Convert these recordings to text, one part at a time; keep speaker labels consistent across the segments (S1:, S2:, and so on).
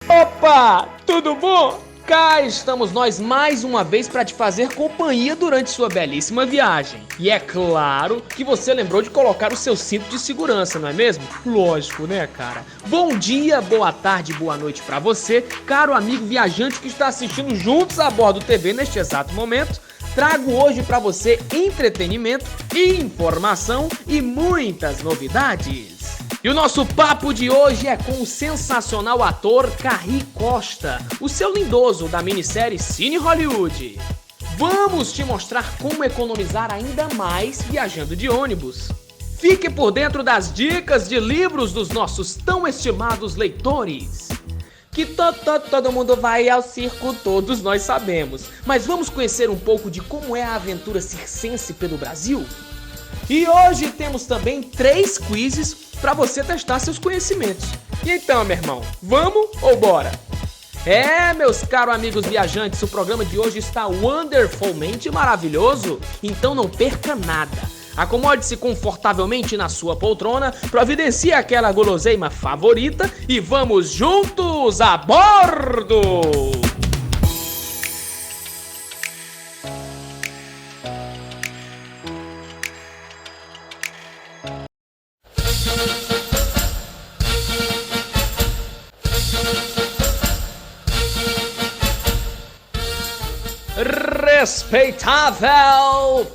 S1: Opa, tudo bom? Cá estamos nós mais uma vez para te fazer companhia durante sua belíssima viagem. E é claro que você lembrou de colocar o seu cinto de segurança, não é mesmo? Lógico, né, cara? Bom dia, boa tarde, boa noite para você, caro amigo viajante que está assistindo juntos a bordo TV neste exato momento. Trago hoje para você entretenimento, informação e muitas novidades. E o nosso papo de hoje é com o sensacional ator Carrie Costa, o seu lindoso da minissérie Cine Hollywood. Vamos te mostrar como economizar ainda mais viajando de ônibus. Fique por dentro das dicas de livros dos nossos tão estimados leitores. Que todo mundo vai ao circo, todos nós sabemos. Mas vamos conhecer um pouco de como é a aventura circense pelo Brasil? E hoje temos também 3 quizzes para você testar seus conhecimentos. E então, meu irmão, vamos ou bora? Meus caros amigos viajantes, o programa de hoje está wonderfulmente maravilhoso, então não perca nada. Acomode-se confortavelmente na sua poltrona, providencie aquela guloseima favorita e vamos juntos a bordo! Respeitável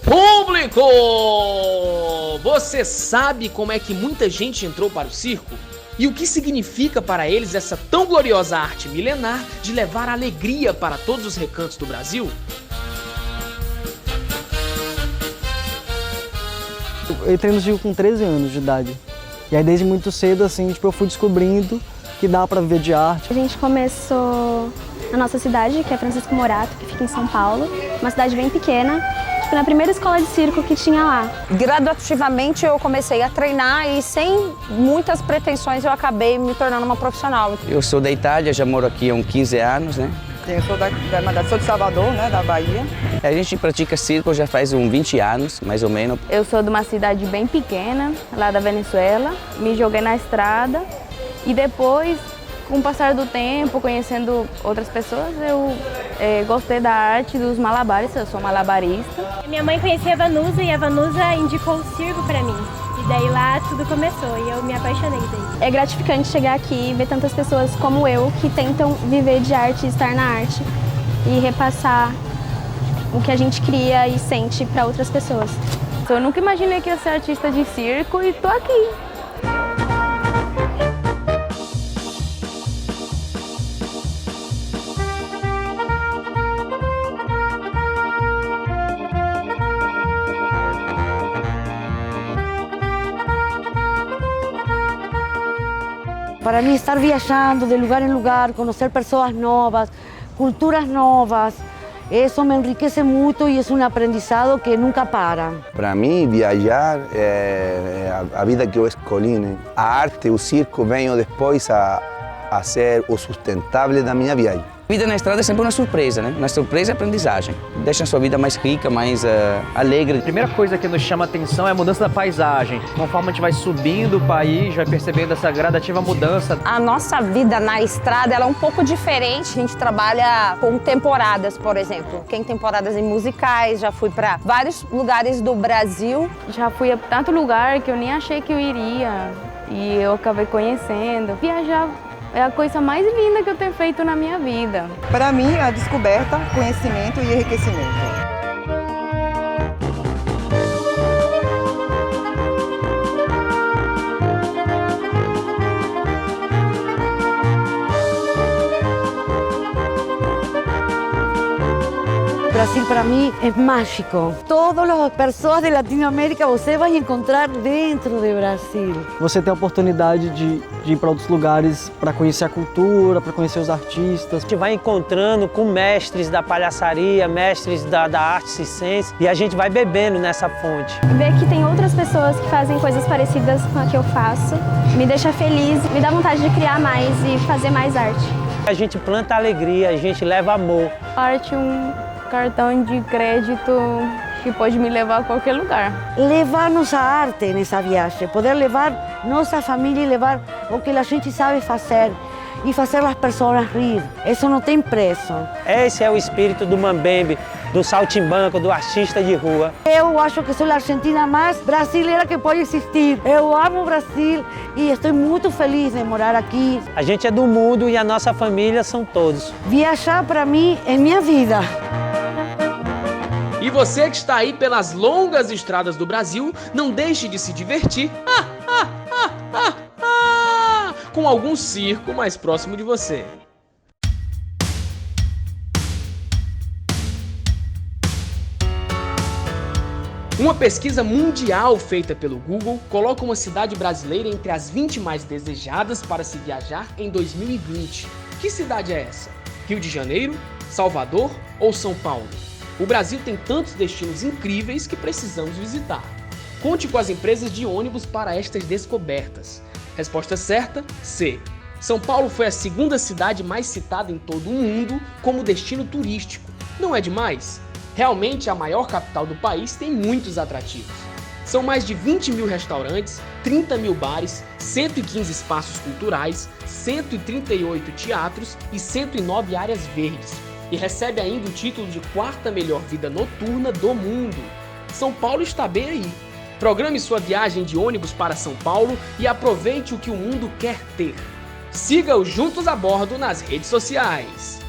S1: público! Você sabe como é que muita gente entrou para o circo? E o que significa para eles essa tão gloriosa arte milenar de levar alegria para todos os recantos do Brasil?
S2: Eu entrei no circo com 13 anos de idade. E aí desde muito cedo, assim, eu fui descobrindo que dá para viver de arte.
S3: A gente começou na nossa cidade, que é Francisco Morato, que fica em São Paulo, uma cidade bem pequena, na primeira escola de circo que tinha lá.
S4: Gradativamente eu comecei a treinar e sem muitas pretensões eu acabei me tornando uma profissional.
S5: Eu sou da Itália, já moro aqui há uns 15 anos, né?
S6: Eu sou de Salvador, né, da Bahia.
S5: A gente pratica circo já faz uns 20 anos, mais ou menos.
S7: Eu sou de uma cidade bem pequena, lá da Venezuela, me joguei na estrada e depois, com o passar do tempo, conhecendo outras pessoas, eu gostei da arte dos malabares, eu sou malabarista.
S8: Minha mãe conhecia a Vanusa e a Vanusa indicou o circo para mim. E daí lá tudo começou e eu me apaixonei daí.
S3: É gratificante chegar aqui e ver tantas pessoas como eu que tentam viver de arte e estar na arte e repassar o que a gente cria e sente para outras pessoas.
S7: Eu nunca imaginei que ia ser artista de circo e tô aqui.
S9: Para mí estar viajando de lugar en lugar, conocer personas nuevas, culturas nuevas, eso me enriquece mucho y es un aprendizado que nunca para.
S10: Para mim, viajar é a vida que eu escolhi, né? A arte, o circo, veio depois a ser o sustentável da minha viagem.
S5: A vida na estrada é sempre uma surpresa, né? Uma surpresa e aprendizagem. Deixa a sua vida mais rica, mais alegre.
S11: A primeira coisa que nos chama a atenção é a mudança da paisagem. Conforme a gente vai subindo o país, vai percebendo essa gradativa mudança.
S4: A nossa vida na estrada ela é um pouco diferente. A gente trabalha com temporadas, por exemplo. Tem temporadas em musicais, já fui para vários lugares do Brasil.
S7: Já fui a tanto lugar que eu nem achei que eu iria e eu acabei conhecendo. Viajar é a coisa mais linda que eu tenho feito na minha vida.
S6: Para mim, a descoberta, conhecimento e enriquecimento.
S9: Brasil para mí es mágico. Todas as pessoas de Latinoamérica você vai encontrar dentro de Brasil.
S2: Você tem a oportunidade de ir para outros lugares para conhecer a cultura, para conhecer os artistas.
S12: A gente vai encontrando com mestres da palhaçaria, mestres da arte circense e a gente vai bebendo nessa fonte.
S3: Ver que tem outras pessoas que fazem coisas parecidas com a que eu faço me deixa feliz, me dá vontade de criar mais e fazer mais arte.
S12: A gente planta alegria, a gente leva amor.
S7: Arte cartão de crédito que pode me levar a qualquer lugar.
S9: Levar nossa arte nessa viagem, poder levar nossa família e levar o que a gente sabe fazer, e fazer as pessoas rir. Isso não tem preço.
S12: Esse é o espírito do mambembe, do saltimbanco, do artista de rua.
S9: Eu acho que sou a argentina mais brasileira que pode existir. Eu amo o Brasil e estou muito feliz de morar aqui.
S12: A gente é do mundo e a nossa família são todos.
S9: Viajar para mim é minha vida.
S1: E você que está aí pelas longas estradas do Brasil, não deixe de se divertir com algum circo mais próximo de você. Uma pesquisa mundial feita pelo Google coloca uma cidade brasileira entre as 20 mais desejadas para se viajar em 2020. Que cidade é essa? Rio de Janeiro, Salvador ou São Paulo? O Brasil tem tantos destinos incríveis que precisamos visitar. Conte com as empresas de ônibus para estas descobertas. Resposta certa, C. São Paulo foi a segunda cidade mais citada em todo o mundo como destino turístico. Não é demais? Realmente, a maior capital do país tem muitos atrativos. São mais de 20 mil restaurantes, 30 mil bares, 115 espaços culturais, 138 teatros e 109 áreas verdes. E recebe ainda o título de quarta melhor vida noturna do mundo. São Paulo está bem aí. Programe sua viagem de ônibus para São Paulo e aproveite o que o mundo quer ter. Siga o Juntos a Bordo nas redes sociais.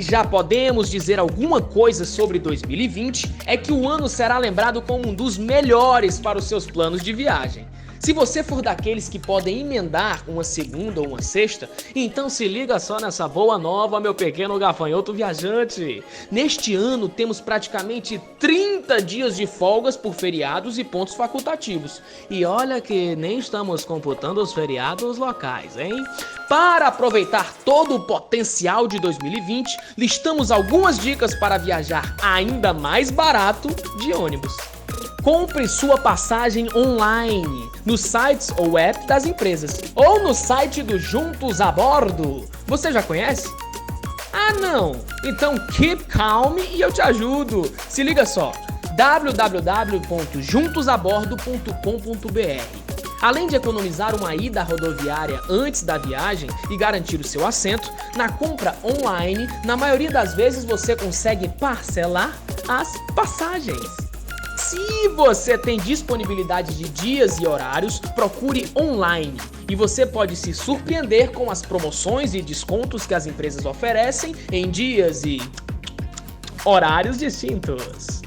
S1: Já podemos dizer alguma coisa sobre 2020, é que o ano será lembrado como um dos melhores para os seus planos de viagem. Se você for daqueles que podem emendar uma segunda ou uma sexta, então se liga só nessa boa nova, meu pequeno gafanhoto viajante. Neste ano temos praticamente 30 dias de folgas por feriados e pontos facultativos. E olha que nem estamos computando os feriados locais, hein? Para aproveitar todo o potencial de 2020, listamos algumas dicas para viajar ainda mais barato de ônibus. Compre sua passagem online, nos sites ou app das empresas, ou no site do Juntos a Bordo. Você já conhece? Ah não? Então keep calm e eu te ajudo. Se liga só, www.juntosabordo.com.br. Além de economizar uma ida rodoviária antes da viagem e garantir o seu assento, na compra online, na maioria das vezes você consegue parcelar as passagens. Se você tem disponibilidade de dias e horários, procure online e você pode se surpreender com as promoções e descontos que as empresas oferecem em dias e horários distintos.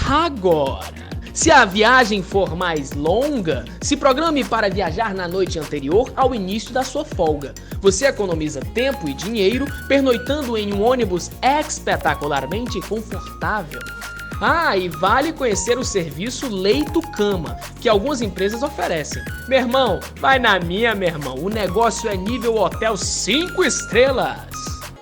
S1: Agora, se a viagem for mais longa, se programe para viajar na noite anterior ao início da sua folga. Você economiza tempo e dinheiro pernoitando em um ônibus espetacularmente confortável. Ah, e vale conhecer o serviço Leito-Cama, que algumas empresas oferecem. Meu irmão, vai na minha, meu irmão. O negócio é nível hotel 5 estrelas.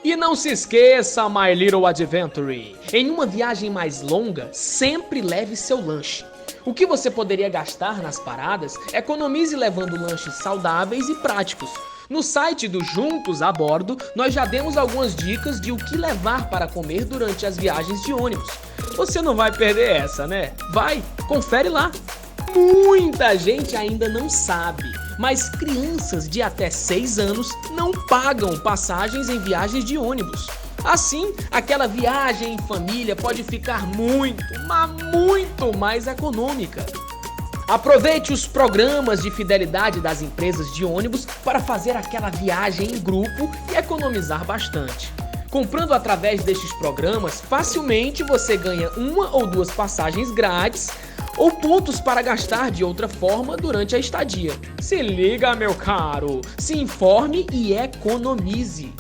S1: E não se esqueça, My Little Adventure. Em uma viagem mais longa, sempre leve seu lanche. O que você poderia gastar nas paradas, economize levando lanches saudáveis e práticos. No site do Juntos a Bordo, nós já demos algumas dicas de o que levar para comer durante as viagens de ônibus. Você não vai perder essa, né? Vai, confere lá. Muita gente ainda não sabe, mas crianças de até 6 anos não pagam passagens em viagens de ônibus. Assim, aquela viagem em família pode ficar muito, mas muito mais econômica. Aproveite os programas de fidelidade das empresas de ônibus para fazer aquela viagem em grupo e economizar bastante. Comprando através destes programas, facilmente você ganha 1 ou 2 passagens grátis ou pontos para gastar de outra forma durante a estadia. Se liga, meu caro, se informe e economize.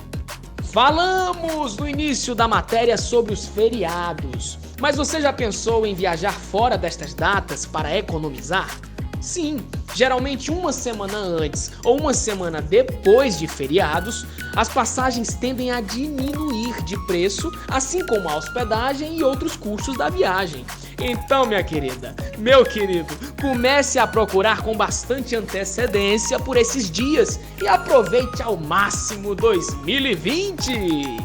S1: Falamos no início da matéria sobre os feriados, mas você já pensou em viajar fora destas datas para economizar? Sim, geralmente uma semana antes ou uma semana depois de feriados, as passagens tendem a diminuir de preço, assim como a hospedagem e outros custos da viagem. Então, minha querida, meu querido, comece a procurar com bastante antecedência por esses dias e aproveite ao máximo 2020!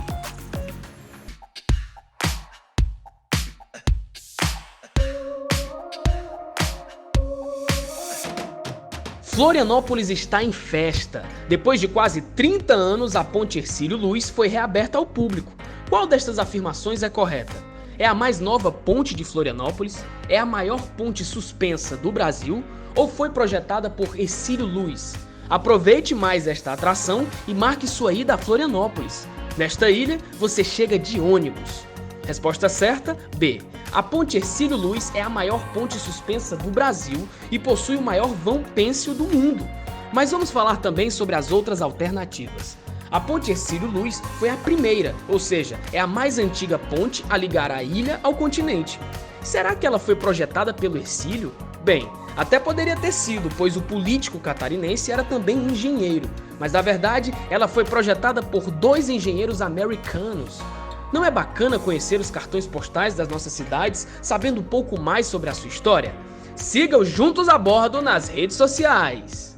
S1: Florianópolis está em festa. Depois de quase 30 anos, a Ponte Hercílio Luz foi reaberta ao público. Qual destas afirmações é correta? É a mais nova ponte de Florianópolis? É a maior ponte suspensa do Brasil? Ou foi projetada por Hercílio Luz? Aproveite mais esta atração e marque sua ida a Florianópolis. Nesta ilha, você chega de ônibus. Resposta certa, B. A Ponte Hercílio Luz é a maior ponte suspensa do Brasil e possui o maior vão pêncil do mundo. Mas vamos falar também sobre as outras alternativas. A Ponte Hercílio Luz foi a primeira, ou seja, é a mais antiga ponte a ligar a ilha ao continente. Será que ela foi projetada pelo Hercílio? Bem, até poderia ter sido, pois o político catarinense era também engenheiro, mas na verdade ela foi projetada por 2 engenheiros americanos. Não é bacana conhecer os cartões postais das nossas cidades, sabendo um pouco mais sobre a sua história? Siga o Juntos a Bordo nas redes sociais.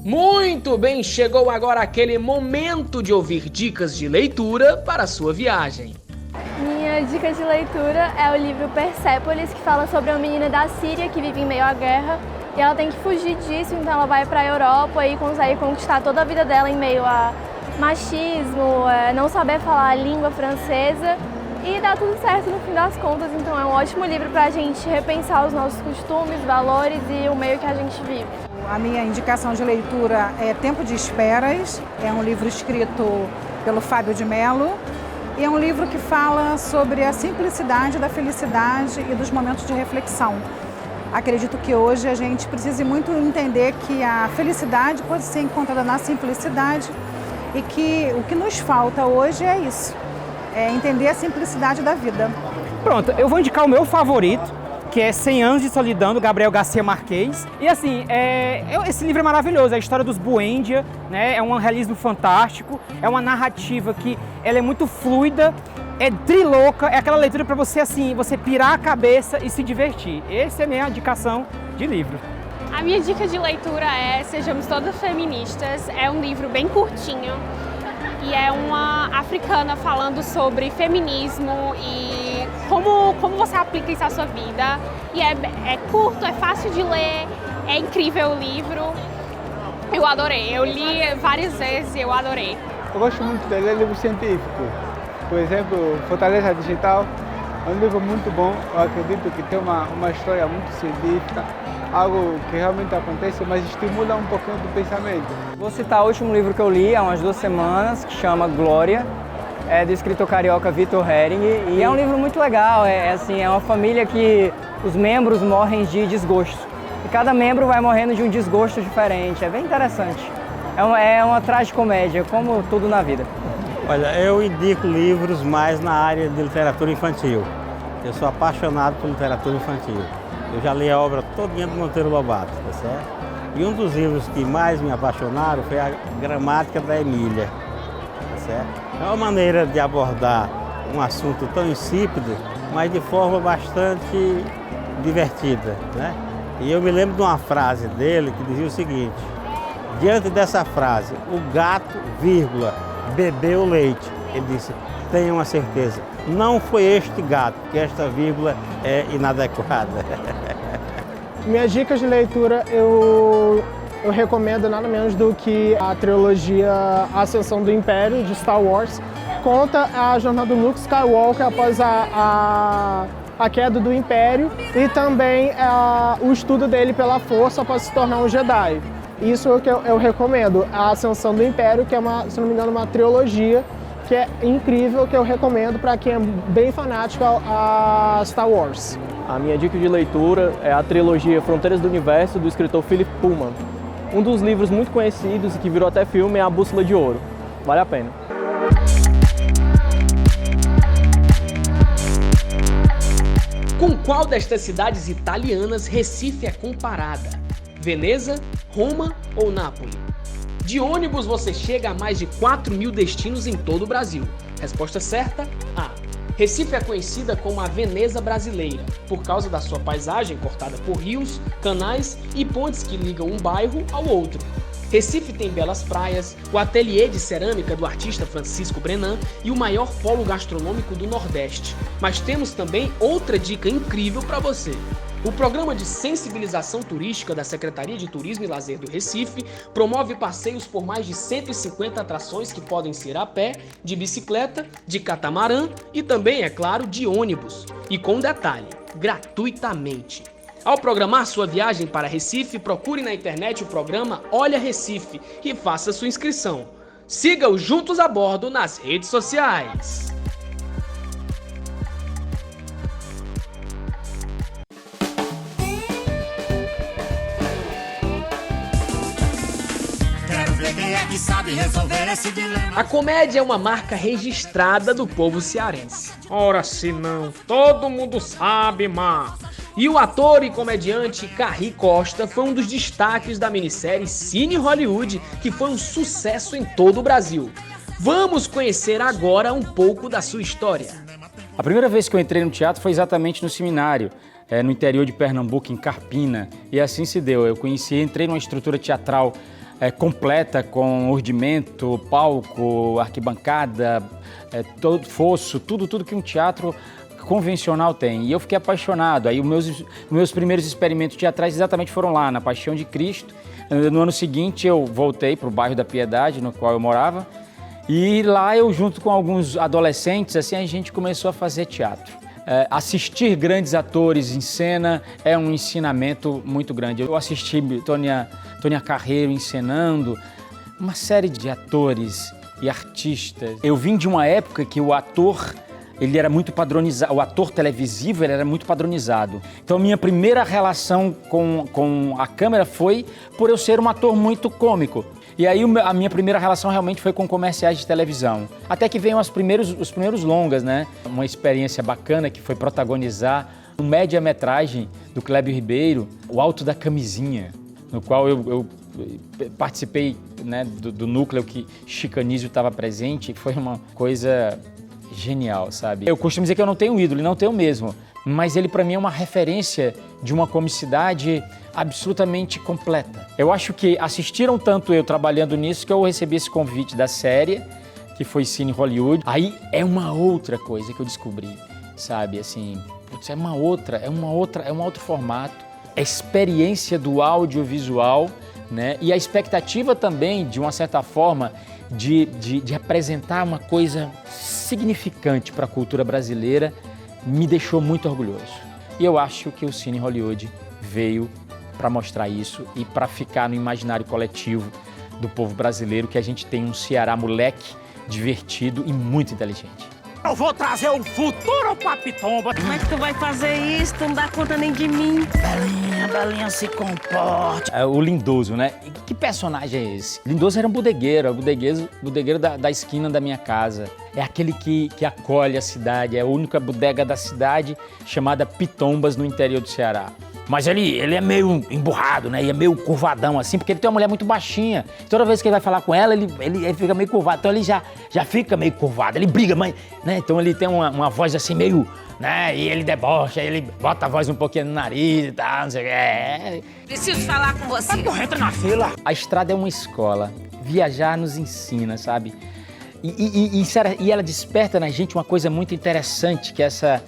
S1: Muito bem, chegou agora aquele momento de ouvir dicas de leitura para a sua viagem.
S3: Minha dica de leitura é o livro Persépolis, que fala sobre uma menina da Síria que vive em meio à guerra e ela tem que fugir disso, então ela vai para a Europa e consegue conquistar toda a vida dela em meio a machismo, não saber falar a língua francesa e dá tudo certo no fim das contas, então é um ótimo livro para a gente repensar os nossos costumes, valores e o meio que a gente vive.
S6: A minha indicação de leitura é Tempo de Esperas, é um livro escrito pelo Fábio de Mello. E é um livro que fala sobre a simplicidade da felicidade e dos momentos de reflexão. Acredito que hoje a gente precisa muito entender que a felicidade pode ser encontrada na simplicidade e que o que nos falta hoje é isso, é entender a simplicidade da vida.
S13: Pronto, eu vou indicar o meu favorito, que é 100 Anos de Solidão, do Gabriel Garcia Marquez. E assim, esse livro é maravilhoso, é a história dos Buendia, né? É um realismo fantástico, é uma narrativa que ela é muito fluida, é trilouca, é aquela leitura para você assim, você pirar a cabeça e se divertir. Essa é a minha indicação de livro.
S14: A minha dica de leitura é Sejamos Todas Feministas, é um livro bem curtinho e é uma africana falando sobre feminismo e como você aplica isso à sua vida. E é curto, é fácil de ler, é incrível o livro. Eu adorei, eu li várias vezes e eu adorei.
S15: Eu gosto muito de ler livros científicos. Por exemplo, Fortaleza Digital é um livro muito bom. Eu acredito que tem uma história muito científica, algo que realmente acontece, mas estimula um pouquinho do pensamento.
S2: Vou citar o último livro que eu li há umas 2 semanas, que chama Glória, é do escritor carioca Vitor Hering, e é um livro muito legal, é uma família que os membros morrem de desgosto, e cada membro vai morrendo de um desgosto diferente, é bem interessante. É uma tragicomédia, como tudo na vida.
S16: Olha, eu indico livros mais na área de literatura infantil. Eu sou apaixonado por literatura infantil. Eu já li a obra todinha do Monteiro Lobato, tá certo? E um dos livros que mais me apaixonaram foi a Gramática da Emília, tá certo? É uma maneira de abordar um assunto tão insípido, mas de forma bastante divertida, né? E eu me lembro de uma frase dele que dizia o seguinte: diante dessa frase, o gato, vírgula, bebeu leite. Ele disse, tenha uma certeza, não foi este gato, que esta vírgula é inadequada.
S17: Minhas dicas de leitura, eu recomendo nada menos do que a trilogia Ascensão do Império, de Star Wars. Conta a jornada do Luke Skywalker após a queda do Império e também o estudo dele pela força após se tornar um Jedi. Isso é o que eu recomendo, a Ascensão do Império, que é, se não me engano, uma trilogia que é incrível, que eu recomendo para quem é bem fanático a Star Wars.
S18: A minha dica de leitura é a trilogia Fronteiras do Universo, do escritor Philip Pullman. Um dos livros muito conhecidos e que virou até filme é A Bússola de Ouro. Vale a pena.
S1: Com qual destas cidades italianas Recife é comparada? Veneza, Roma ou Nápoles? De ônibus você chega a mais de 4.000 destinos em todo o Brasil. Resposta certa: A. Recife é conhecida como a Veneza brasileira, por causa da sua paisagem cortada por rios, canais e pontes que ligam um bairro ao outro. Recife tem belas praias, o ateliê de cerâmica do artista Francisco Brenan e o maior polo gastronômico do Nordeste. Mas temos também outra dica incrível para você. O programa de sensibilização turística da Secretaria de Turismo e Lazer do Recife promove passeios por mais de 150 atrações que podem ser a pé, de bicicleta, de catamarã e também, é claro, de ônibus. E com detalhe, gratuitamente. Ao programar sua viagem para Recife, procure na internet o programa Olha Recife e faça sua inscrição. Siga o Juntos a Bordo nas redes sociais. A comédia é uma marca registrada do povo cearense. Ora, se não, todo mundo sabe, mas... E o ator e comediante Carri Costa foi um dos destaques da minissérie Cine Hollywood, que foi um sucesso em todo o Brasil. Vamos conhecer agora um pouco da sua história.
S19: A primeira vez que eu entrei no teatro foi exatamente no seminário, no interior de Pernambuco, em Carpina. E assim se deu. Eu entrei numa estrutura teatral completa, com urdimento, palco, arquibancada, todo fosso, tudo que um teatro convencional tem. E eu fiquei apaixonado. Aí os meus primeiros experimentos teatrais exatamente foram lá, na Paixão de Cristo. No ano seguinte eu voltei para o bairro da Piedade, no qual eu morava. E lá eu, junto com alguns adolescentes, assim, a gente começou a fazer teatro. Assistir grandes atores em cena é um ensinamento muito grande. Eu assisti Tônia Carreiro encenando, uma série de atores e artistas. Eu vim de uma época que o ator, ele era muito padronizado, o ator televisivo ele era muito padronizado. Então minha primeira relação com a câmera foi por eu ser um ator muito cômico. E aí a minha primeira relação realmente foi com comerciais de televisão. Até que veio os primeiros longas, né? Uma experiência bacana que foi protagonizar uma média-metragem do Clébio Ribeiro, O Alto da Camisinha, no qual eu participei, né, do núcleo que Chico Anísio estava presente. Foi uma coisa genial, sabe? Eu costumo dizer que eu não tenho ídolo, e não tenho mesmo, mas ele para mim é uma referência de uma comicidade absolutamente completa. Eu acho que assistiram tanto eu trabalhando nisso que eu recebi esse convite da série, que foi Cine Hollywood. Aí é uma outra coisa que eu descobri, sabe? Assim, putz, é um outro formato. A experiência do audiovisual, né? E a expectativa também, de uma certa forma, de apresentar uma coisa significante para a cultura brasileira, me deixou muito orgulhoso. E eu acho que o Cine Hollywood veio para mostrar isso e para ficar no imaginário coletivo do povo brasileiro, que a gente tem um Ceará moleque, divertido e muito inteligente.
S20: Eu vou trazer o futuro pra Pitomba. Como é que tu vai fazer isso? Tu não dá conta nem de mim. Belinha, se comporte.
S19: O Lindoso, né? Que personagem é esse? Lindoso era um bodegueiro, bodegueiro da esquina da minha casa. É aquele que acolhe a cidade, é a única bodega da cidade, chamada Pitombas, no interior do Ceará. Mas ele é meio emburrado, né? E é meio curvadão assim, porque ele tem uma mulher muito baixinha. Toda vez que ele vai falar com ela, ele fica meio curvado. Então ele já fica meio curvado. Ele briga, mas, né? Então ele tem uma voz assim meio, né? E ele debocha, ele bota a voz um pouquinho no nariz e tal, não sei o que.
S20: Preciso falar com você.
S19: Entra na fila. A estrada é uma escola. Viajar nos ensina, sabe? E ela desperta na gente uma coisa muito interessante, que essa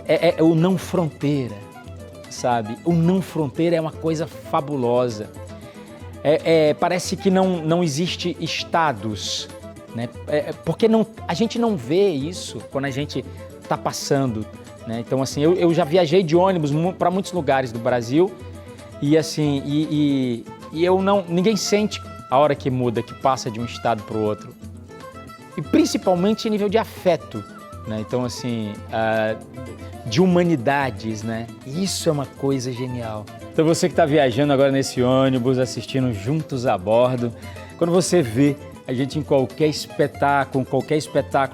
S19: é o não fronteira. Sabe? O não fronteira é uma coisa fabulosa. Parece que não existe estados, né? Porque a gente não vê isso quando a gente está passando, né? Então, assim, eu já viajei de ônibus para muitos lugares do Brasil e, assim, ninguém sente a hora que muda, que passa de um estado para o outro. E principalmente em nível de afeto, né? Então, assim, de humanidades, né? Isso é uma coisa genial. Então você que está viajando agora nesse ônibus, assistindo Juntos a Bordo, quando você vê a gente em qualquer espetáculo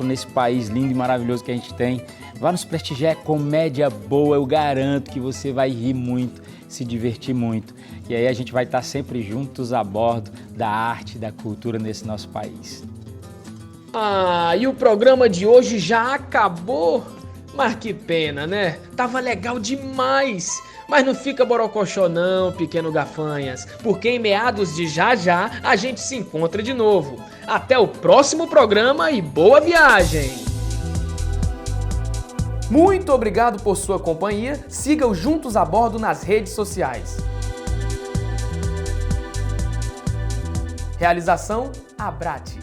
S19: nesse país lindo e maravilhoso que a gente tem, vá nos prestigiar, é comédia boa, eu garanto que você vai rir muito. se divertir muito. E aí a gente vai estar sempre juntos a bordo da arte e da cultura nesse nosso país.
S1: Ah, e o programa de hoje já acabou? Mas que pena, né? Tava legal demais! Mas não fica borocochô não, pequeno gafanhas, porque em meados de já a gente se encontra de novo. Até o próximo programa e boa viagem! Muito obrigado por sua companhia, siga o Juntos a Bordo nas redes sociais. Realização Abrate.